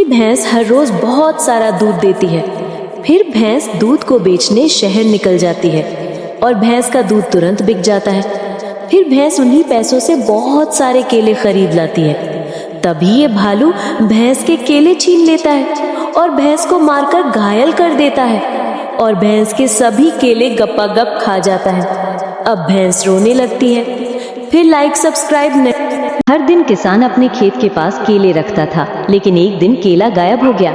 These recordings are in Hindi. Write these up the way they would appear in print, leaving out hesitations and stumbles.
भैंस हर रोज बहुत सारा दूध देती है। फिर भैंस दूध को बेचने शहर निकल जाती है और भैंस का दूध तुरंत बिक जाता है। फिर भैंस उन्हीं पैसों से बहुत सारे केले खरीद लाती है। तभी ये भालू भैंस के केले छीन लेता है और भैंस को मारकर घायल कर देता है और भैंस के सभी केले गप्पा-गप खा जाता है। अब भैंस रोने लगती है। फिर लाइक सब्सक्राइब नहीं। हर दिन किसान अपने खेत के पास केले रखता था, लेकिन एक दिन केला गायब हो गया।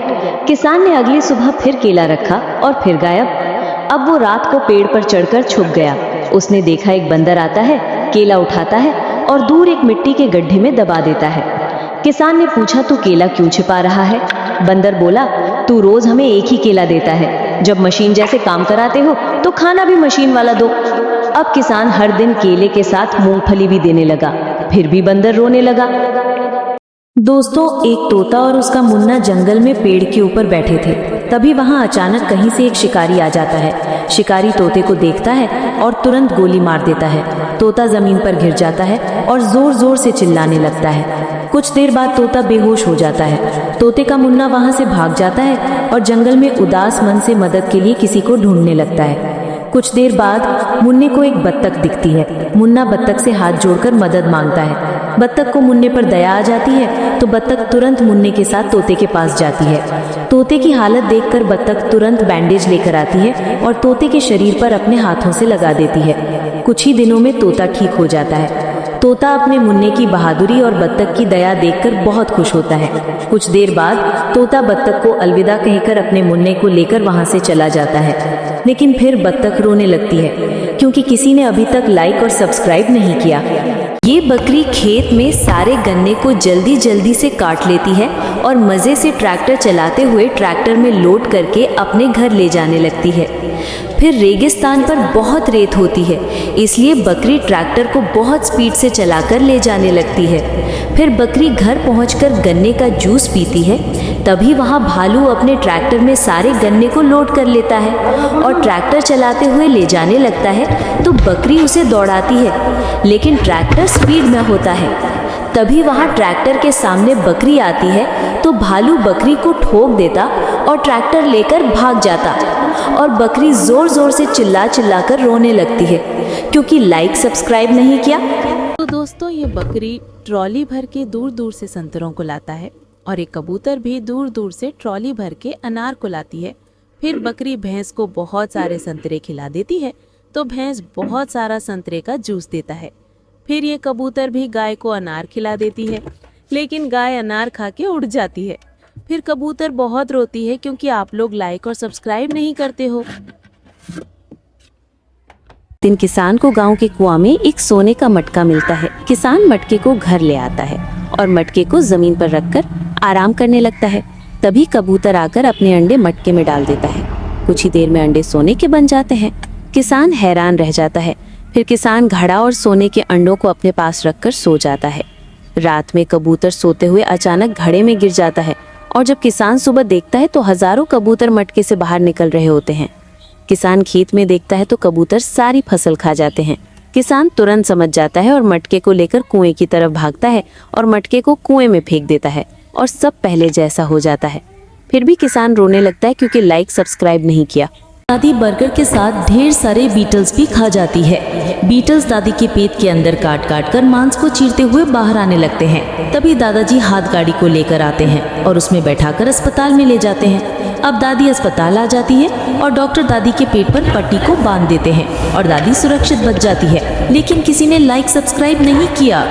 किसान ने अगली सुबह फिर केला रखा और फिर गायब। अब वो रात को पेड़ पर चढ़कर छुप गया। उसने देखा एक बंदर आता है, केला उठाता है और दूर एक मिट्टी के गड्ढे में दबा देता है। किसान ने पूछा, तू केला क्यों छिपा रहा है? बंदर बोला, तू रोज हमें एक ही केला देता है। जब मशीन जैसे काम कराते हो तो खाना भी मशीन वाला दो। अब किसान हर दिन केले के साथ मूंगफली भी देने लगा। फिर भी बंदर रोने लगा। दोस्तों, एक तोता और उसका मुन्ना जंगल में पेड़ के ऊपर बैठे थे। तभी वहां अचानक कहीं से एक शिकारी आ जाता है। शिकारी तोते को देखता है और तुरंत गोली मार देता है। तोता जमीन पर गिर जाता है और जोर जोर से चिल्लाने लगता है। कुछ देर बाद तोता बेहोश हो जाता है। तोते का मुन्ना वहां से भाग जाता है और जंगल में उदास मन से मदद के लिए किसी को ढूंढने लगता है। कुछ देर बाद मुन्ने को एक बत्तख दिखती है। मुन्ना बत्तख से हाथ जोड़कर मदद मांगता है। बत्तख को मुन्ने पर दया आ जाती है तो बत्तख तुरंत मुन्ने के साथ तोते के पास जाती है। तोते की हालत देखकर बत्तख तुरंत बैंडेज लेकर आती है और तोते के शरीर पर अपने हाथों से लगा देती है। कुछ ही दिनों में तोता ठीक हो जाता है। तोता अपने मुन्ने की बहादुरी और बत्तख की दया देखकर बहुत खुश होता है। कुछ देर बाद तोता बत्तख को अलविदा कहकर अपने मुन्ने को लेकर वहां से चला जाता है। लेकिन फिर बत्तख रोने लगती है क्योंकि किसी ने अभी तक लाइक और सब्सक्राइब नहीं किया। ये बकरी खेत में सारे गन्ने को जल्दी जल्दी से काट लेती है और मज़े से ट्रैक्टर चलाते हुए ट्रैक्टर में लोड करके अपने घर ले जाने लगती है। फिर रेगिस्तान पर बहुत रेत होती है, इसलिए बकरी ट्रैक्टर को बहुत स्पीड से चलाकर ले जाने लगती है। फिर बकरी घर पहुंचकर गन्ने का जूस पीती है। तभी वहां भालू अपने ट्रैक्टर में सारे गन्ने को लोड कर लेता है और ट्रैक्टर चलाते हुए ले जाने लगता है तो बकरी उसे दौड़ाती है, लेकिन ट्रैक्टर स्पीड में होता है। तभी वहां ट्रैक्टर के सामने बकरी आती है तो भालू बकरी को ठोक देता और ट्रैक्टर लेकर भाग जाता और बकरी जोर जोर से चिल्ला चिल्ला कर रोने लगती है क्योंकि लाइक सब्सक्राइब नहीं किया। तो दोस्तों, ये बकरी ट्रॉली भर के दूर दूर से संतरों को लाता है और एक कबूतर भी दूर दूर से ट्रॉली भर के अनार को लाती है। फिर बकरी भैंस को बहुत सारे संतरे खिला देती है तो भैंस बहुत सारा संतरे का जूस देता है। फिर ये कबूतर भी गाय को अनार खिला देती है, लेकिन गाय अनार खा के उड़ जाती है। फिर कबूतर बहुत रोती है क्योंकि आप लोग लाइक और सब्सक्राइब नहीं करते हो। दिन किसान को गांव के कुआं में एक सोने का मटका मिलता है। किसान मटके को घर ले आता है और मटके को जमीन पर रखकर आराम करने लगता है। तभी कबूतर आकर अपने अंडे मटके में डाल देता है। कुछ ही देर में अंडे सोने के बन जाते हैं। किसान हैरान रह जाता है। फिर किसान घड़ा और सोने के अंडों को अपने पास रखकर सो जाता है। रात में कबूतर सोते हुए अचानक घड़े में गिर जाता है और जब किसान सुबह देखता है तो हजारों कबूतर मटके से बाहर निकल रहे होते हैं। किसान खेत में देखता है तो कबूतर सारी फसल खा जाते हैं। किसान तुरंत समझ जाता है और मटके को लेकर कुएं की तरफ भागता है और मटके को कुएं में फेंक देता है और सब पहले जैसा हो जाता है। फिर भी किसान रोने लगता है क्योंकि लाइक सब्सक्राइब नहीं किया। दादी बर्गर के साथ ढेर सारे बीटल्स भी खा जाती है। बीटल्स दादी के पेट के अंदर काट काट कर मांस को चीरते हुए बाहर आने लगते हैं। तभी दादाजी हाथ गाड़ी को लेकर आते हैं और उसमें बैठाकर अस्पताल में ले जाते हैं। अब दादी अस्पताल आ जाती है और डॉक्टर दादी के पेट पर पट्टी को बांध देते हैं और दादी सुरक्षित बच जाती है। लेकिन किसी ने लाइक सब्सक्राइब नहीं किया।